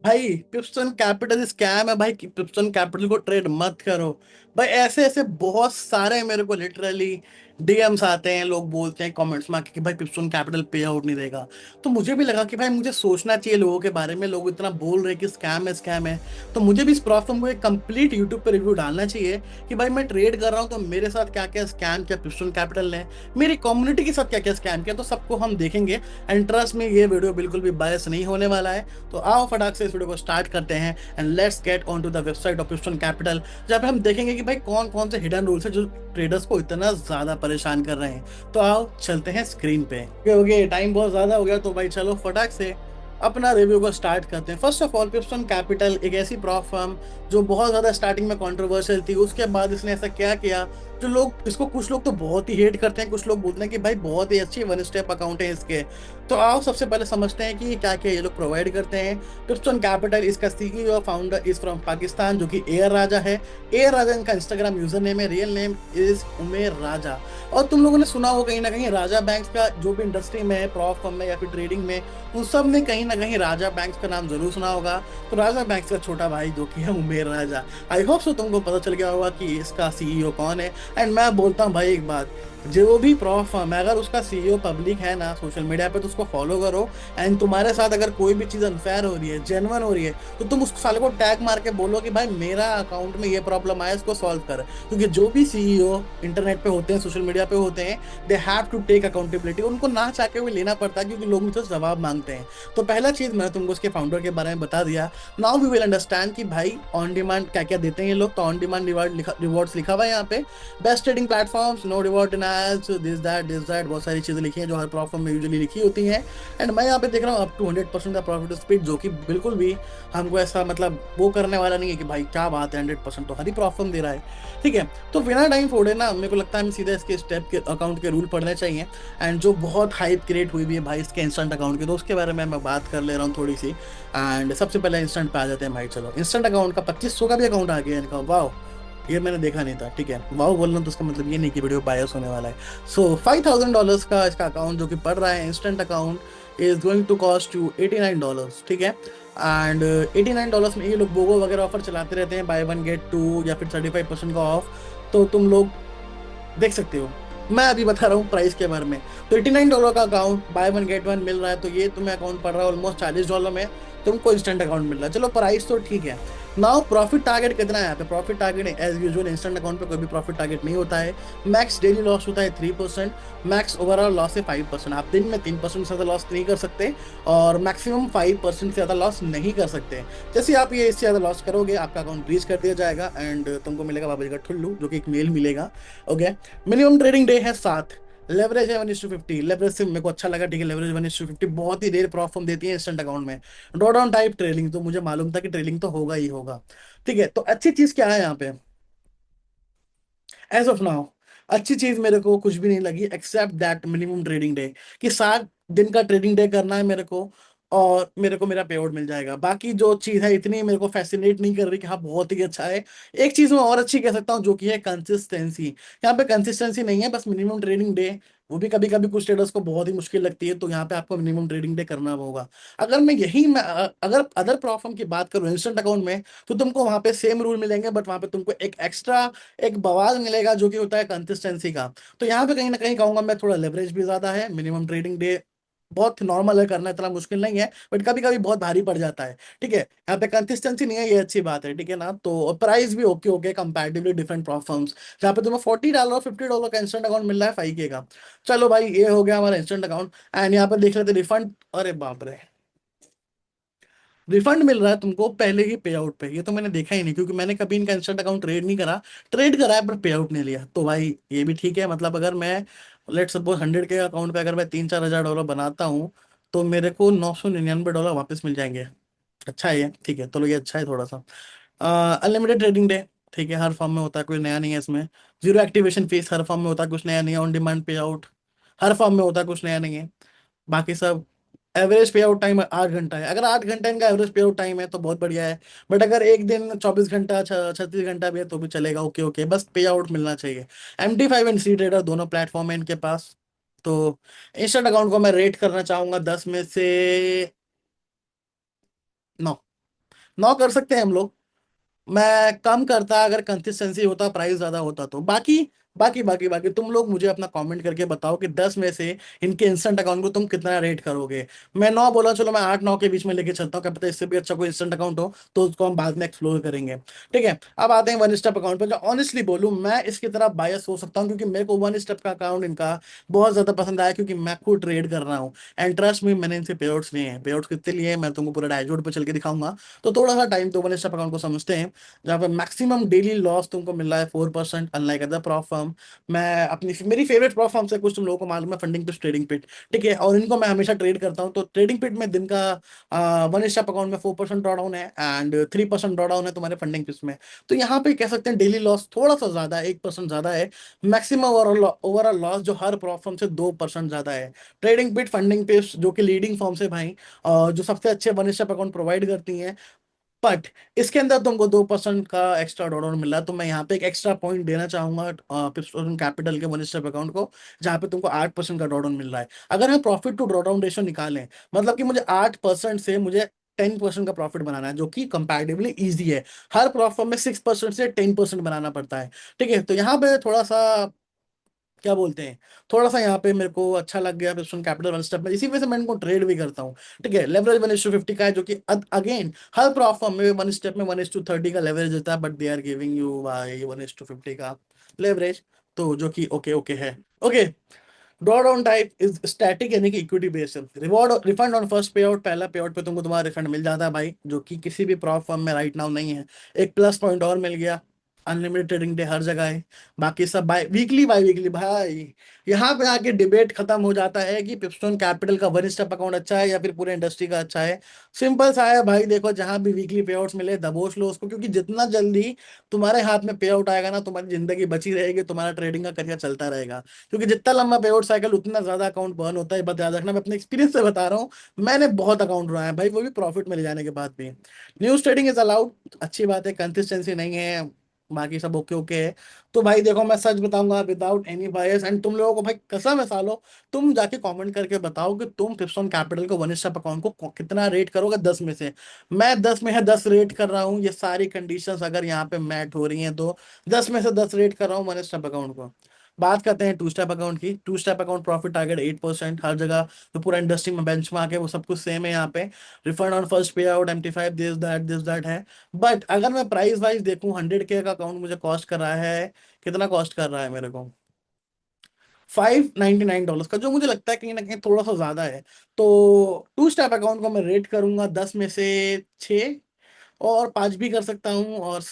भाई पिप्सन capital scam है भाई, पिप्सन कैपिटल को ट्रेड मत करो। भाई ऐसे ऐसे बहुत सारे मेरे को लिटरली डीएम्स आते हैं, लोग बोलते हैं कमेंट्स में आके कि भाई पिप्सन कैपिटल पे आउट नहीं देगा। तो मुझे भी लगा कि भाई मुझे सोचना चाहिए लोगों के बारे में, लोग इतना बोल रहे हैं कि स्कैम है स्कैम है। तो मुझे भी इस प्लेटफॉर्म को एक कंप्लीट यूट्यूब पे रिव्यू डालना चाहिए कि भाई मैं ट्रेड कर रहा हूँ तो मेरे साथ क्या क्या स्कैम किया पिप्सन कैपिटल ने, मेरी कम्युनिटी के साथ क्या क्या स्कैम किया, तो सबको हम देखेंगे। एंड ट्रस्ट में ये वीडियो बिल्कुल भी बायस नहीं होने वाला है। तो आओ फटाक से इस वीडियो को स्टार्ट करते हैं and let's get on to the website of Piston Capital, जहाँ पे हम देखेंगे कि भाई कौन कौन से हिडन रूल्स है जो ट्रेडर्स को इतना ज्यादा परेशान कर रहे हैं। तो आओ चलते हैं स्क्रीन पे। ओके टाइम बहुत ज्यादा हो गया, तो भाई चलो फटाक से अपना रिव्यू को स्टार्ट करते हैं। First of all piston capital एक ऐसी प्रॉप फर्म जो बहुत ज्यादा स्टार्टिंग में कंट्रोवर्शियल थी, उसके बाद इसने ऐसा क्या किया जो लोग इसको, कुछ लोग तो बहुत ही हेट करते हैं, कुछ लोग बोलते हैं कि भाई बहुत ही अच्छी वन स्टेप अकाउंट है इसके। तो आओ सबसे पहले समझते हैं कि क्या क्या ये लोग प्रोवाइड करते हैं। पिप्सन कैपिटल, इसका CEO founder is from Pakistan, जो कि एयर राजा है। एयर राजा इनका इंस्टाग्राम यूजर नेम है, रियल नेम इज उमेर राजा। और तुम लोगों ने सुना हो कहीं ना कहीं राजा बैंक्स का, जो भी इंडस्ट्री में है प्रॉप फर्म में या फिर ट्रेडिंग में, उन सब ने कहीं ना कहीं राजा बैंक्स का नाम जरूर सुना होगा। तो राजा बैंक्स का छोटा भाई जो कि है उमेर राजा। आई होप सो तुमको पता चल गया होगा कि इसका सीईओ कौन है। एंड मैं बोलता हूँ भाई एक बात, जो भी प्रॉप फर्म है अगर उसका सीईओ पब्लिक है ना सोशल मीडिया पे, तो उसको फॉलो करो। एंड तुम्हारे साथ अगर कोई भी चीज़ अनफेयर हो रही है, जेन्युइन हो रही है, तो तुम उस साले को टैग मार के बोलो कि भाई मेरा अकाउंट में ये प्रॉब्लम आया, इसको सॉल्व कर। क्योंकि जो भी सीईओ इंटरनेट पे होते हैं, सोशल मीडिया पे होते हैं, they have to take accountability. उनको ना चाह के भी लेना पड़ता है, क्योंकि लोग मुझसे जवाब मांगते हैं। तो पहला चीज़ मैंने तुमको उसके फाउंडर के बारे में बता दिया। नाउ वी विल अंडरस्टैंड कि भाई ऑन डिमांड क्या क्या देते हैं ये लोग। तो ऑन डिमांड रिवॉर्ड्स लिखा हुआ है यहाँ पे। Best trading platforms, no reward in ads, this that बहुत सारी चीज़ें लिखी हैं जो हर प्लेटफॉर्म में यूजुअली लिखी होती हैं। एंड मैं यहाँ पे देख रहा हूँ अप टू 100% का प्रॉफिट स्पीड, जो कि बिल्कुल भी हमको ऐसा मतलब वो करने वाला नहीं है कि भाई क्या बात है 100% तो हर ही प्लेटफॉर्म दे रहा है। ठीक है, तो बिना टाइम फोड़े ना मेरे को लगता है हम सीधा इसके स्टेप के अकाउंट के रूल पढ़ने चाहिए। एंड जो बहुत हाइप क्रिएट हुई भी है भाई इसके इंस्टेंट अकाउंट की, तो उसके बारे में मैं बात कर ले रहा हूँ थोड़ी सी। एंड सबसे पहले इंस्टेंट पे आ जाते हैं भाई। चलो इंस्टेंट अकाउंट का 2500 का भी अकाउंट आ गया इनका, वाह! ये मैंने देखा नहीं था। ठीक है, वाह बोल रहा हूँ तो उसका मतलब ये नहीं कि वीडियो बायस होने वाला है। सो $5000 का इसका अकाउंट जो कि पड़ रहा है, instant account is going to cost you $89। ठीक है, एंड $89 में ये लोग बोगो वगैरह ऑफर चलाते रहते हैं, बाय वन गेट टू या फिर 35% का ऑफ। तो तुम लोग देख सकते हो। मैं अभी बता रहा हूँ प्राइस के बारे में। तो $89 का account buy one get one मिल रहा है, तो ये तुम्हें अकाउंट पड़ रहा है ऑलमोस्ट $40 में। तुमको इंस्टेंट अकाउंट मिल रहा है, चलो प्राइस तो ठीक है। नाउ प्रॉफिट टारगेट कितना है यहाँ पे? Profit target as usual instant account पे कोई भी प्रॉफिट टारगेट नहीं होता है। मैक्स डेली लॉस होता है 3%, मैक्स ओवरऑल लॉस है 5%। आप दिन में 3% से ज़्यादा लॉस नहीं कर सकते, और मैक्सिमम 5% से ज़्यादा लॉस नहीं कर सकते। जैसे आप ये इससे ज़्यादा लॉस करोगे आपका अकाउंट ब्रीच कर दिया जाएगा एंड तुमको मिलेगा बाबा जी का ठुल्लू, जो कि एक मेल मिलेगा। ओके, मिनिमम ट्रेडिंग डे है 7, लेवरेज है 1:50। लेवरेज से मेरे को अच्छा लगा, ठीक है, लेवरेज 1:50 बहुत ही देर प्रॉफिट देती है इंस्टेंट अकाउंट में। ड्रॉ डाउन टाइप ट्रेलिंग, तो मुझे मालूम था कि ट्रेलिंग तो होगा ही होगा। ठीक है, तो अच्छी चीज क्या है यहाँ पे एज ऑफ नाउ? अच्छी चीज मेरे को कुछ भी नहीं लगी except that minimum trading day, कि 7 दिन का ट्रेडिंग डे करना है मेरे को, और मेरे को मेरा पे आउट मिल जाएगा। बाकी जो चीज है इतनी मेरे को फैसिनेट नहीं कर रही कि हाँ बहुत ही अच्छा है। एक चीज मैं और अच्छी कह सकता हूँ, जो कि है कंसिस्टेंसी। यहाँ पे कंसिस्टेंसी नहीं है, बस मिनिमम ट्रेडिंग डे। वो भी कभी कभी कुछ ट्रेडर्स को बहुत ही मुश्किल लगती है, तो यहाँ पे आपको मिनिमम ट्रेडिंग डे करना होगा। अगर अदर प्रॉब्लम की बात करूँ इंस्टेंट अकाउंट में, तो तुमको वहां पे सेम रूल मिलेंगे, बट वहां पे तुमको एक एक्स्ट्रा एक बवाल मिलेगा, जो कि होता है कंसिस्टेंसी का। तो यहाँ पे कहीं ना कहीं कहूंगा मैं, थोड़ा लेवरेज भी ज्यादा है, मिनिमम ट्रेडिंग डे बहुत नॉर्मल है करना, इतना मुश्किल नहीं है, बट कभी कभी बहुत भारी पड़ जाता है। ठीक है, यहाँ पे कंसिस्टेंसी नहीं है, ये अच्छी बात है। ठीक है ना, तो प्राइस भी okay okay comparatively different platforms, जहाँ पे तुम्हें $40 $50 का इंस्टेंट अकाउंट मिल रहा है 5K का। चलो भाई ये हो गया हमारा इंस्टेंट अकाउंट। एंड यहाँ पे देख लेते रिफंड। अरे बाप रे, रिफंड मिल रहा है तुमको पहले ही पे आउट पे। ये तो मैंने देखा ही नहीं, क्योंकि मैंने कभी इनका इंस्टेंट अकाउंट ट्रेड नहीं करा। ट्रेड करा है पर पे आउट नहीं लिया, तो भाई ये भी ठीक है। मतलब अगर मैं लेट सपोज 100K अकाउंट पे अगर मैं 3-4 हज़ार डॉलर बनाता हूँ, तो मेरे को $999 वापस मिल जाएंगे। अच्छा है ये, ठीक है, चलो ये अच्छा है थोड़ा सा। अनलिमिटेड ट्रेडिंग डे, ठीक है, हर फॉर्म में होता है, कोई नया नहीं है इसमें। जीरो एक्टिवेशन फीस, हर फॉर्म में होता है, कुछ नया नहीं है। ऑन डिमांड पे आउट, हर फॉर्म में होता है, कुछ नया नहीं है। बाकी सब एवरेज पे आउट टाइम 8 घंटा है। अगर 8 घंटा इनका एवरेज पे आउट टाइम है तो बहुत बढ़िया है। बट अगर एक दिन 24 घंटा 36 घंटा भी है तो भी चलेगा, ओके ओके, बस पे आउट मिलना चाहिए। MT5 एंड सी ट्रेडर दोनों प्लेटफॉर्म है इनके पास। तो इंस्टेंट अकाउंट को मैं रेट करना चाहूंगा 10 में से 9। नौ कर सकते हैं हम लोग। मैं कम करता अगर कंसिस्टेंसी होता, प्राइस ज्यादा होता तो। बाकी तुम लोग मुझे अपना कमेंट करके बताओ कि 10 में से इनके इंस्टेंट अकाउंट को तुम कितना रेट करोगे। मैं 9 बोला, चलो मैं 8 9 के बीच में लेके चलता हूँ, क्या पता इससे भी अच्छा कोई इंस्टेंट अकाउंट हो, तो उसको हम बाद में एक्सप्लोर करेंगे। ठीक है, अब आते हैं वन स्टेप अकाउंट पर। जो ऑनेस्टली बोलूं, मैं इसकी तरफ बायस हो सकता हूँ, क्योंकि मेरे को वन स्टेप का अकाउंट इनका बहुत ज्यादा पसंद आया, क्योंकि मैं खुद ट्रेड कर रहा हूँ। एंड ट्रस्ट में, मैंने इनसे पे आउट्स लिए हैं। पे आउट्स कितने लिए हैं मैं तुमको पूरा डैशबोर्ड पर चल के दिखाऊंगा। तो थोड़ा सा टाइम तो वन स्टेप अकाउंट को समझते हैं, जहाँ पे मैक्सिमम डेली लॉस तुमको मिल रहा है 4%, अनलाइक अदर प्रॉप फर्म। मैं अपनी मेरी फेवरेट प्रॉप फर्म से कुछ तुम लोगों को मालूम है, फंडिंग पिट, ट्रेडिंग पिट। ठीक है, और इनको मैं हमेशा ट्रेड करता हूँ। तो ट्रेडिंग पिट में दिन का वन स्टेप अकाउंट में 4% ड्रॉडाउन है, एंड 3% ड्रॉडाउन है तुम्हारे फंडिंग पिट्स में। तो यहाँ पे कह सकते हैं डेली लॉस थोड़ा सा ज्यादा है, 1% ज्यादा है। मैक्सिमम ओवरऑल ओवरऑल लॉस जो हर प्रॉप फर्म से 2% ज्यादा है। ट्रेडिंग पिट, फंडिंग पिट्स जो कि लीडिंग फर्म से भाई, जो सबसे अच्छे वन स्टेप अकाउंट प्रोवाइड करती हैं, बट इसके अंदर तुमको 2% का एक्स्ट्रा डॉलर मिल रहा है। तो मैं यहाँ पे एक एक्स्ट्रा पॉइंट देना चाहूंगा पिप्सटोन कैपिटल के वन स्टेप अकाउंट को, जहाँ पे तुमको 8% का ड्रॉडाउन मिल रहा है। अगर हम प्रॉफिट टू ड्रॉडाउन रेशो निकालें, मतलब कि मुझे 8% से मुझे 10% का प्रॉफिट बनाना है, जो कि कंपैरेटिवली इजी है। हर प्रॉफिट में 6% से 10% बनाना पड़ता है। ठीक है, तो यहाँ पे थोड़ा सा क्या बोलते हैं, थोड़ा सा यहाँ पे मेरे को अच्छा लग गया पिस्टन कैपिटल वन स्टेप में, इसी वजह से मैं इनको ट्रेड भी करता हूँ। ठीक है, लेवरेज 1:50 का है, जो कि अगेन हर प्रॉफर्म में वन स्टेप में 1:30 का लेवरेज देता है, but they are giving you by 1:50 का लेवरेज। तो जो कि ओके ओके है। Okay, drawdown type is static, यानी कि equity based. Reward refund on first pay out, पहला पे आउट पे तुमको तुम्हारा रिफंड मिल जाता है भाई, जो कि किसी भी प्रॉप फर्म में राइट नाउ नहीं है। एक प्लस पॉइंट और मिल गया, अनलिमिटेड ट्रेडिंग डे हर जगह है। बाकी सब बाई वीकली भाई। यहाँ पे आके डिबेट खत्म हो जाता है कि पिप्सटोन कैपिटल का वन स्टेप अकाउंट अच्छा है या फिर पूरे इंडस्ट्री का अच्छा है। सिंपल सा है भाई, देखो जहां भी वीकली पे आउट्स मिले दबोच लो उसको, क्योंकि जितना जल्दी तुम्हारे हाथ में पे आउट आएगा ना, तुम्हारी जिंदगी बची रहेगी, तुम्हारा ट्रेडिंग का करियर चलता रहेगा। क्योंकि जितना लंबा पे आउट साइकिल, उतना ज्यादा अकाउंट बर्न होता है। बस याद रखना, मैं अपने एक्सपीरियंस से बता रहा हूँ। मैंने बहुत अकाउंट उड़ाया है भाई, वो भी प्रॉफिट में ले जाने के बाद भी। न्यूज ट्रेडिंग इज अलाउड, अच्छी बात है, कंसिस्टेंसी नहीं है, बाकी सब ओके ओके है। तो भाई देखो, मैं सच बताऊंगा विदाउट एनी बायस, एंड तुम लोगों को भाई कसम है सालो, तुम जाके कमेंट करके बताओ कि तुम पिप्सटोन कैपिटल को वन स्टेप अकाउंट को कितना रेट करोगे 10 में से। मैं 10 में है 10 रेट कर रहा हूँ, ये सारी कंडीशंस अगर यहाँ पे मैट हो रही हैं तो 10 में से 10 रेट कर रहा हूँ वन स्टेप अकाउंट को। बात करते हैं टू स्टेप अकाउंट की। Two step account profit target 8% हर जगह, तो पूरा इंडस्ट्री में बेंचमार्क है, वो सब कुछ सेम है यहाँ पे। Refund on first pay out, MT5, this that है। बट अगर मैं प्राइस वाइज देखूं, 100K का अकाउंट मुझे कॉस्ट कर रहा है, कितना कॉस्ट कर रहा है मेरे को, $599 का, जो मुझे लगता है कहीं ना कहीं थोड़ा सा ज्यादा है। तो टू स्टेप अकाउंट को मैं रेट करूंगा 10 में से 6, और 5 भी कर सकता हूँ, और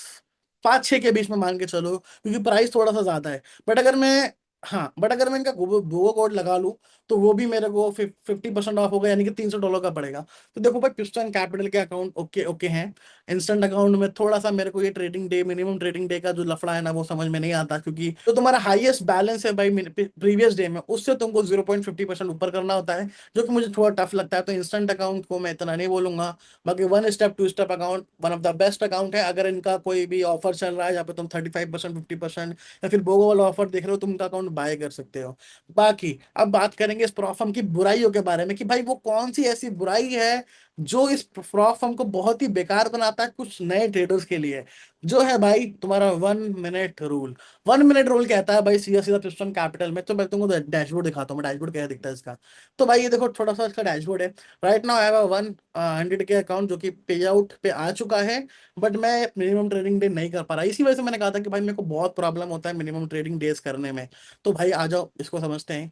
5 6 के बीच में मान के चलो, क्योंकि प्राइस थोड़ा सा ज्यादा है। बट अगर मैं हाँ, बट अगर मैं इनका बोगो कोड लगा लूँ, तो वो भी मेरे को 50% ऑफ होगा, यानी कि $300 का पड़ेगा। तो देखो भाई, पिस्टन कैपिटल के अकाउंट ओके ओके हैं। इंस्टेंट अकाउंट में थोड़ा सा मेरे को ये trading day, minimum trading day का जो लफड़ा है ना, वो समझ में नहीं आता, क्योंकि जो तुम्हारा हाईएस्ट बैलेंस है भाई प्रीवियस डे में, उससे तुमको 0.50% ऊपर करना होता है, जो कि मुझे थोड़ा टफ लगता है। तो इंस्टेंट अकाउंट को मैं इतना नहीं बोलूंगा। बाकी one step two step account one of the best account है। अगर इनका कोई भी ऑफर चल रहा है जहाँ पे तुम 35%, 50%, या फिर बोगो वाला ऑफर देख रहे हो, तुम उनका अकाउंट बाय कर सकते हो। बाकी अब बात करेंगे इस प्रॉफर्म की बुराइयों के बारे में, कि भाई वो कौन सी ऐसी बुराई है जो इस प्रॉफर्म को बहुत ही बेकार बनाता है कुछ नए ट्रेडर्स के लिए। जो है भाई तुम्हारा 1 मिनट रूल। 1 मिनट रूल कहता है भाई, सीधा सीधा पिस्टन कैपिटल में, तो मैं तुमको डैशबोर्ड दिखाता हूँ, डैशबोर्ड क्या दिखता है इसका। तो भाई ये देखो, छोटा सा इसका डैशबोर्ड है। Right now I have a 100K account, जो कि पे आउट पे आ चुका है। बट मैं मिनिमम ट्रेडिंग डे नहीं कर पा रहा, इसी वजह से मैंने कहा था कि भाई मेरे को बहुत प्रॉब्लम होता है मिनिमम ट्रेडिंग डेज करने में। तो भाई आ जाओ, इसको समझते हैं,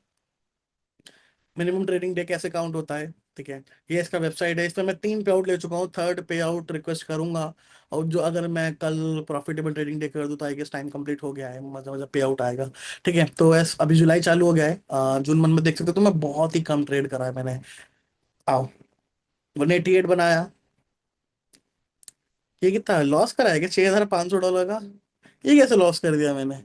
मिनिमम ट्रेडिंग डे कैसे काउंट होता है। ठीक है, ये इसका वेबसाइट है, इस पर मैं 3 पे आउट ले चुका हूँ, थर्ड पे आउट रिक्वेस्ट करूंगा। और जो अगर मैं कल प्रॉफिटेबल ट्रेडिंग डे कर दूँ, तो आई गेस टाइम कंप्लीट हो गया है, मजा मजा पे आउट आएगा। ठीक है, तो एस अभी जुलाई चालू हो गया है, जून मंथ में देख सकते हो, तो मैं बहुत ही कम ट्रेड करा है मैंने। आओ, 188 बनाया। ये कितना लॉस करा है क्या, $6,500 का? ये कैसे लॉस कर दिया मैंने?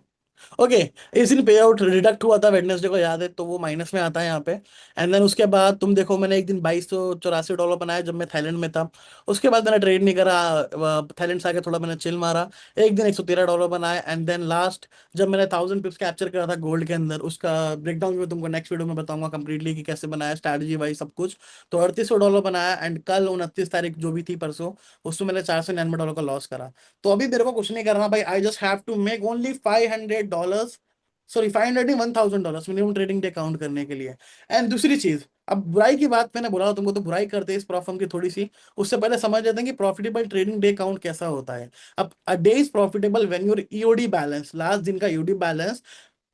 ओके, इस दिन पे आउट डिडक्ट हुआ था वेडनेसडे को, याद है, तो वो माइनस में आता है यहाँ पे। एंड देन उसके बाद तुम देखो, मैंने एक दिन $2284 बनाया जब मैं थाईलैंड में था। उसके बाद मैंने ट्रेड नहीं करा, थाईलैंड से आके थोड़ा मैंने चिल मारा। एक दिन $113 बनाया। एंड देन लास्ट जब मैंने 1000 पिप्स कैप्चर करा था गोल्ड के अंदर, उसका ब्रेकडाउन भी तुमको नेक्स्ट वीडियो में बताऊंगा कंप्लीटली कि कैसे बनाया, स्ट्रैटेजी वाइज सब कुछ। तो $3800 बनाया। एंड कल 29 तारीख जो भी थी परसों, उसमें मैंने $499 का लॉस करा। तो अभी मेरे को कुछ नहीं करना भाई, I just have to make only $500, sorry 500 नहीं, $1000 मिनिमम ट्रेडिंग डे काउंट करने के लिए। एंड दूसरी चीज, अब बुराई की बात मैंने बोला तुमको, तो बुराई करते हैं इस प्रॉफर्म की थोड़ी सी। उससे पहले समझ लेते हैं कि प्रॉफिटेबल ट्रेडिंग डे काउंट कैसा होता है। अब a day is profitable when your EOD balance, last दिन का ईओडी बैलेंस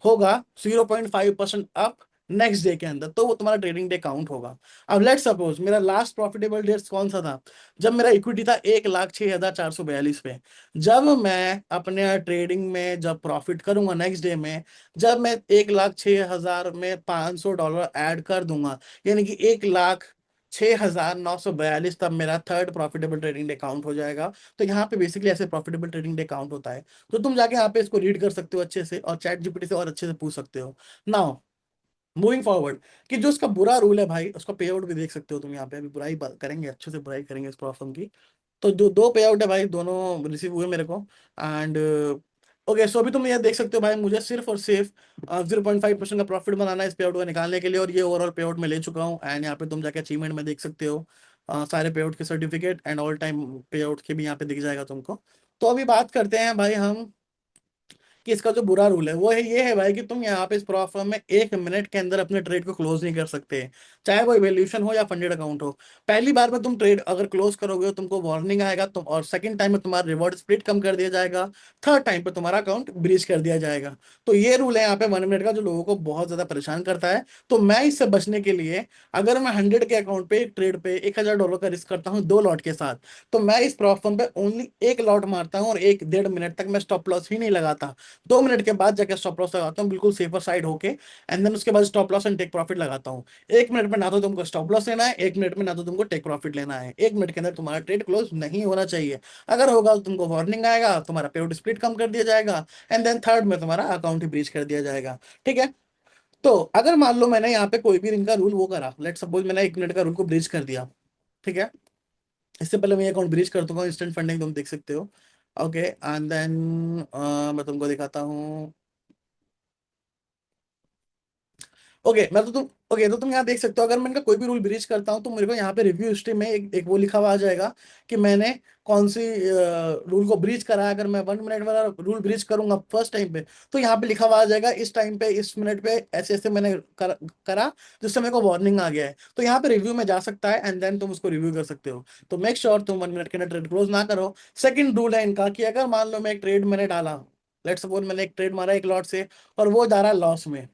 होगा 0.5% अप नेक्स्ट डे के अंदर, तो वो तुम्हारा ट्रेडिंग डे काउंट होगा। अब लेट सपोज मेरा लास्ट प्रॉफिटेबल डे कौन सा था, जब मेरा इक्विटी था 1,06,442 पे। जब मैं अपने ट्रेडिंग में जब प्रॉफिट करूंगा नेक्स्ट डे में, जब मैं 1,06,000 में $500 ऐड कर दूंगा, यानी कि 1,06,942, तब मेरा third profitable trading day count हो जाएगा। तो यहाँ पे बेसिकली ऐसे प्रॉफिटेबल ट्रेडिंग डे काउंट होता है। तो तुम जाके यहाँ पे इसको रीड कर सकते हो अच्छे से, और चैट जीपीटी से और अच्छे से पूछ सकते हो। नाउ मूविंग फॉरवर्ड, कि जो उसका बुरा रूल है भाई, उसका पे आउट भी देख सकते हो तुम यहाँ पे। अभी बुराई करेंगे, अच्छे से बुराई करेंगे इस प्रॉब्लम की। तो जो दो पे आउट है भाई, दोनों रिसीव हुए मेरे को। एंड ओके, सो अभी तुम ये देख सकते हो भाई, मुझे सिर्फ और सिर्फ 0.5% का प्रॉफिट बनाना है इस पे आउट को निकालने के लिए, और ये ओवरऑल पे आउट में ले चुका हूँ। एंड यहाँ पे तुम जाके अचीवमेंट में देख सकते हो सारे पे आउट के सर्टिफिकेट, एंड ऑल टाइम पे आउट के भी यहाँ पे दिख जाएगा तुमको। तो अभी बात करते हैं भाई हम, कि इसका जो बुरा रूल है वो है, ये है भाई, कि तुम यहाँ पे इस प्रॉफर्म में 1 मिनट के अंदर अपने ट्रेड को क्लोज नहीं कर सकते, चाहे वो इवैल्यूएशन हो या फंडेड अकाउंट हो। पहली बार में तुम ट्रेड अगर क्लोज करोगे तो तुमको वार्निंग आएगा तुम, और सेकंड टाइम में तुम्हारा रिवॉर्ड स्प्लिट कम कर दिया जाएगा। थर्ड टाइम पे तुम्हारा अकाउंट ब्रीच कर दिया जाएगा। तो ये रूल है यहाँ पे 1 मिनट का, जो लोगों को बहुत ज्यादा परेशान करता है। तो मैं इससे बचने के लिए, अगर मैं 100 के अकाउंट पे एक ट्रेड पे $1,000 का रिस्क करता हूँ 2 लॉट के साथ, तो मैं इस प्रॉफर्म पे ओनली एक लॉट मारता हूँ, और 1 1.5 मिनट तक मैं स्टॉप लॉस ही नहीं लगाता। 2 मिनट के बाद जाके स्टॉप लॉस लगाता हूँ, बिल्कुल सेफर साइड होके। एंड देन उसके बाद stop loss and take profit लगाता हूँ। 1 मिनट में ना तो तुमको स्टॉप लॉस लेना है, 1 मिनट में ना तो तुमको टेक प्रॉफिट लेना है। 1 मिनट के अंदर तुम्हारा ट्रेड क्लोज नहीं होना चाहिए। अगर होगा तो तुमको वार्निंग आएगा, तुम्हारा पेआउट स्प्लिट कम कर दिया जाएगा। एंड देन थर्ड में तुम्हारा अकाउंट ही ब्रीच कर दिया जाएगा। ठीक है। तो अगर मान लो मैंने यहाँ पे कोई भी इनका रूल वो करा, लेट सपोज मैंने 1 मिनट का रूल को ब्रीच कर दिया, ठीक है। इससे पहले मैं अकाउंट ब्रीच कर दूंगा, इंस्टेंट फंडिंग तुम देख सकते हो। ओके, एंड देन मैं तुमको दिखाता हूँ। ओके, मैं तो तुम ओके, तो तुम यहाँ देख सकते हो, अगर मैं इनका कोई भी रूल ब्रीच करता हूँ तो मेरे को यहाँ पे रिव्यू हिस्ट्री में एक वो लिखा हुआ आ जाएगा कि मैंने कौन सी रूल को ब्रीच करा है। अगर मैं 1 मिनट वाला रूल ब्रीच करूंगा फर्स्ट टाइम पे, तो यहाँ पे लिखा हुआ आ जाएगा इस टाइम पे, इस मिनट पे ऐसे ऐसे मैंने करा, जिससे मेरे को वार्निंग आ गया है। तो यहाँ पे रिव्यू में जा सकता है, एंड देन तुम उसको रिव्यू कर सकते हो। तो मेक श्योर तुम 1 मिनट के अंदर ट्रेड क्लोज ना करो। सेकंड रूल है इनका, कि अगर मान लो मैं एक ट्रेड मैंने डाला, लेट सपोज मैंने एक ट्रेड मारा एक लॉट से, और वो जा रहा है लॉस में,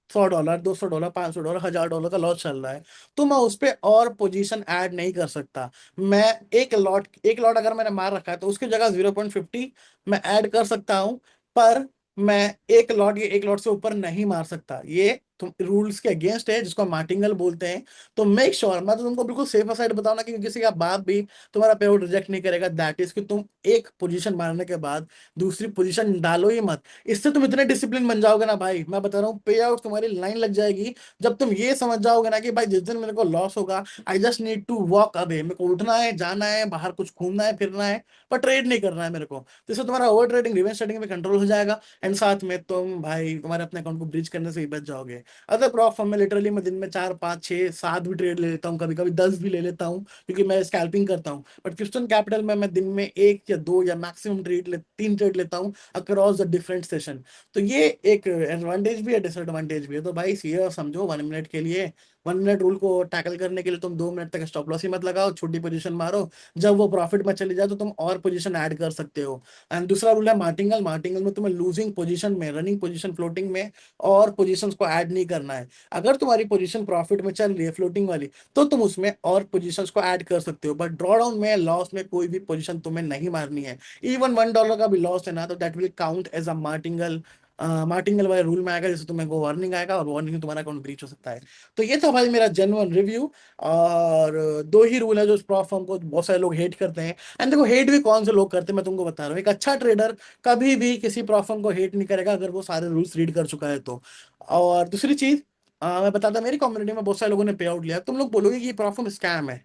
$100, $200, $500, $1,000 का लॉस चल रहा है, तो मैं उस पर और पोजीशन ऐड नहीं कर सकता। मैं एक लॉट अगर मैंने मार रखा है तो उसकी जगह 0.50 मैं ऐड कर सकता हूं। पर मैं एक लॉट से ऊपर नहीं मार सकता। ये तुम रूल्स के अगेंस्ट है, जिसको मार्टिंगल बोलते हैं। तो मेक श्योर, मैं तो तुमको बिल्कुल सेफ साइड बताऊं ना, कि किसी का बाप भी तुम्हारा पे आउट रिजेक्ट नहीं करेगा। दैट इज कि तुम एक पोजीशन मारने के बाद दूसरी पोजीशन डालो ही मत। इससे तुम इतने डिसिप्लिन बन जाओगे ना भाई, मैं बता रहा हूँ, पे आउट तुम्हारी लाइन लग जाएगी। जब तुम ये समझ जाओगे ना कि भाई जिस दिन मेरे को लॉस होगा, I just need to walk away, मेरे को उठना है, जाना है, बाहर कुछ घूमना है, फिरना है, पर ट्रेड नहीं करना है मेरे को। तो इससे तुम्हारा ओवर ट्रेडिंग, रिवेंज ट्रेडिंग में कंट्रोल हो जाएगा। एंड साथ में तुम भाई तुम्हारे अपने अकाउंट को ब्रीच करने से भी बच जाओगे। अदर प्रॉफ में लिटरली मैं दिन में 4 5 6 7 भी ट्रेड ले लेता हूँ, कभी कभी 10 भी ले लेता हूँ, क्योंकि मैं स्कैल्पिंग करता हूँ। बट क्रिप्टन कैपिटल में मैं दिन में एक या दो या मैक्सिमम 3 ट्रेड लेता हूँ अक्रॉस द डिफरेंट सेशन। तो ये एक एडवांटेज भी है, डिसएडवांटेज भी है। तो भाई ये समझो, 1 मिनट के लिए, 1 मिनट रूल को टैकल करने के लिए तुम 2 मिनट तक स्टॉप लॉस ही मत लगाओ, छोटी पोजीशन मारो। जब वो प्रॉफिट में चली जाए तो तुम और पोजीशन ऐड कर सकते हो। एंड दूसरा रूल है मार्टिंगल। मार्टिंगल में तुम्हें लूजिंग पोजीशन में, रनिंग पोजीशन, फ्लोटिंग में और पोजीशंस को ऐड नहीं करना है। अगर तुम्हारी पोजीशन प्रॉफिट में चल रही है फ्लोटिंग वाली, तो तुम उसमें और पोजीशंस को ऐड कर सकते हो। बट ड्रॉ डाउन में, लॉस में कोई भी पोजीशन तुम्हें नहीं मारनी है। इवन $1 का भी लॉस है ना, तो that will count as a martingale martingale वाले रूल में आएगा, जैसे तुम्हें वो वार्निंग आएगा, और वार्निंग में तुम्हारा अकाउंट ब्रीच हो सकता है। तो ये था भाई मेरा जेन्युइन रिव्यू। और दो ही रूल है जो इस प्लेटफॉर्म को बहुत सारे लोग हेट करते हैं। एंड देखो, हेट भी कौन से लोग करते हैं मैं तुमको बता रहा हूँ। एक अच्छा ट्रेडर कभी भी किसी प्लेटफॉर्म को हेट नहीं करेगा अगर वो सारे रूल्स रीड कर चुका है तो। और दूसरी चीज, मैं बताता, मेरी कम्युनिटी में बहुत सारे लोगों ने पे आउट लिया। तुम लोग बोलोगे कि ये प्लेटफॉर्म स्कैम है।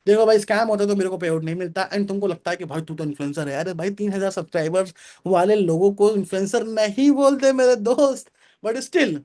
देखो भाई, स्कैम होता तो मेरे को पे आउट नहीं मिलता। एंड तुमको लगता है कि भाई तू तो इन्फ्लुएंसर है। अरे भाई, 3,000 सब्सक्राइबर्स वाले लोगों को इन्फ्लुएंसर नहीं बोलते मेरे दोस्त। बट स्टिल,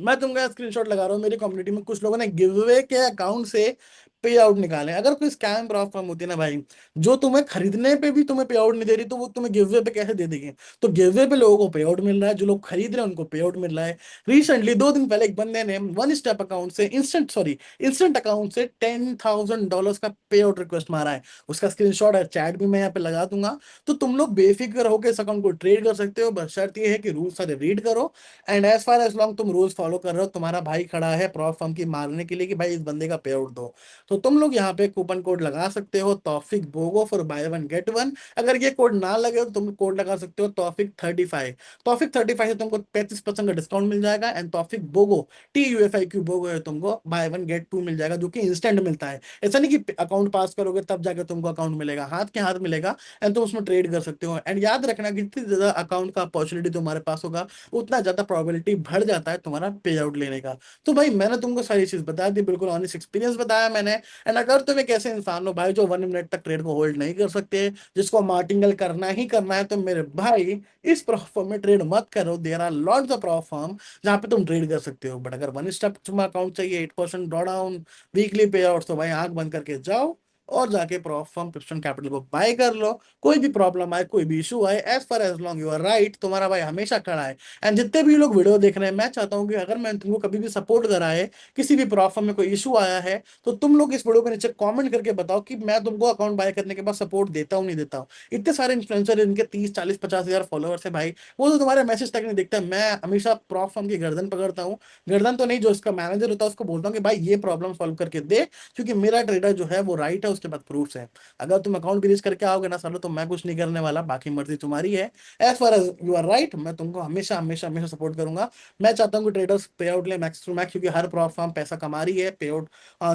मैं तुमको स्क्रीनशॉट लगा रहा हूँ, मेरी कम्युनिटी में कुछ लोगों ने गिव अवे के अकाउंट से पे आउट निकाले। अगर कोई स्कैम प्रॉब्लम होती है ना भाई, जो तुम्हें खरीदने पे भी तुम्हें पे आउट नहीं दे रही, तो वो तुम्हें गिव अवे पे कैसे दे देंगे? तो गिव अवे पे लोगों को पे आउट मिल रहा है, जो लोग खरीद रहे हैं उनको पे आउट मिल रहा है। रिसेंटली 2 दिन पहले एक बंदे ने वन स्टेप अकाउंट से इंस्टेंट अकाउंट से $10,000 का पे आउट रिक्वेस्ट मारा है। उसका स्क्रीनशॉट है, चैट भी मैं यहाँ पे लगा दूंगा। तो तुम लोग बेफिक्र होकर इस अकाउंट को ट्रेड कर सकते हो, बस शर्त ये है कि रूल सारे रीड करो। And as far as long तुम रूल्स फॉलो कर रहे हो, तुम्हारा भाई खड़ा है प्रॉफ फर्म की मारने के लिए कि भाई इस बंदे का पे आउट दो, तो तुम लोग यहाँ पे कूपन कोड लगा सकते हो, Taufiq BOGO for buy one get one. अगर ये कोड ना लगे तो तुम कोड लगा सकते हो तौफिक 35। तौफिक 35 से तुमको 35% का डिस्काउंट मिल जाएगा। एंड तौफिक बोगो, TUFIQ बोगो है, तुमको बाय वन गेट टू मिल जाएगा, जो कि इंस्टेंट मिलता है। ऐसा नहीं कि अकाउंट पास करोगे तब जाके तुमको अकाउंट मिलेगा, हाथ के हाथ मिलेगा। एंड तुम उसमें ट्रेड कर सकते हो। एंड याद रखना कि जितनी ज्यादा अकाउंट का अपॉर्चुनिटी तुम्हारे पास होगा, उतना ज्यादा प्रोबेबिलिटी बढ़ जाता है तुम्हारा पे आउट लेने का। तो भाई मैंने तुमको सारी चीज बता दी, बिल्कुल ऑनेस्ट एक्सपीरियंस बताया मैंने। एंड अगर तुम एक ऐसे इंसान हो भाई जो 1 मिनट तक ट्रेड को होल्ड नहीं कर सकते, जिसको मार्टिंगल करना ही करना है, तो मेरे भाई इस प्लेटफॉर्म में ट्रेड मत करो। There are lots of platform जहाँ पे तुम ट्रेड कर सकते हो। बट अगर वन स्टेप तुम्हारा अकाउंट चाहिए, 8% ड्रॉ डाउन, वीकली पे आउट, तो भाई आंख बंद करके जाओ और जाके प्लेटफॉर्म पिस्टन कैपिटल को बाय कर लो। कोई भी प्रॉब्लम आए, कोई भी इशू आए, as far as long you are right, तुम्हारा भाई हमेशा खड़ा है। एंड जितने भी लोग वीडियो देख रहे हैं, मैं चाहता हूँ कि अगर मैं तुमको कभी भी सपोर्ट करा है, किसी भी प्लेटफॉर्म में कोई इशू आया है, तो तुम लोग इस वीडियो के नीचे कमेंट करके बताओ कि मैं तुमको अकाउंट बाय करने के बाद सपोर्ट देता हूँ नहीं देता हूँ। इतने सारे इन्फ्लुएंसर, इनके 30 40 50 हजार फॉलोअर्स है भाई, वो तो तुम्हारे मैसेज तक नहीं देखते। मैं हमेशा प्लेटफॉर्म की गर्दन पकड़ता हूँ, गर्दन तो नहीं, जो इसका मैनेजर होता है उसको बोलता हूँ कि भाई ये प्रॉब्लम सॉल्व करके दे, क्योंकि मेरा ट्रेडर जो है वो राइट है, उसके बाद प्रूफ है। अगर तुम अकाउंट ब्रीच करके आओगे ना सालो, तो मैं कुछ नहीं करने वाला, बाकी मर्जी तुम्हारी है। As far as you are right, मैं तुमको हमेशा हमेशा हमेशा सपोर्ट करूंगा। मैं चाहता हूँ कि ट्रेडर्स पे आउट ले मैक्स टू मैक्स, क्योंकि हर प्लेटफॉर्म पैसा कमा रही है। पे आउट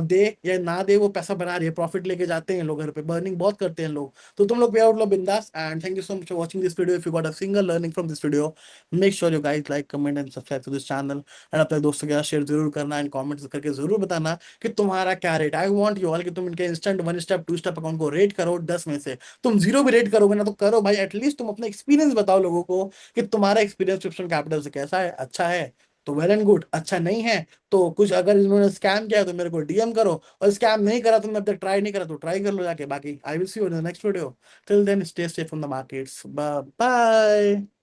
दे या ना दे, वो पैसा बना रही है, प्रॉफिट लेके जाते हैं लोग घर पे, बर्निंग बहुत करते हैं लोग। तो तुम लोग पे आउट लो बिंदास। And thank you so much for watching this video. If you got a single learning from this video, make sure you guys like, comment and subscribe to this channel. And अपने दोस्तों के साथ share जरूर करना, and comments करके जरूर बताना कि तुम्हारा क्या rate. I want you all कि तुम इनके instant one step two step account को रेट करो 10 में से। तुम जीरो भी रेट करोगे ना तो करो भाई, एटलीस्ट तुम अपना एक्सपीरियंस बताओ लोगों को कि तुम्हारा एक्सपीरियंस क्रिप्टन कैपिटल से कैसा है। अच्छा है तो वेल एंड गुड, अच्छा नहीं है तो कुछ, अगर इन्होंने स्कैम किया तो मेरे को डीएम करो, और स्कैम नहीं करा, तुमने अब तक ट्राई नहीं करा तो ट्राई कर लो जाके। बाकी I will see you in the next video. Till then stay safe from the markets, bye bye.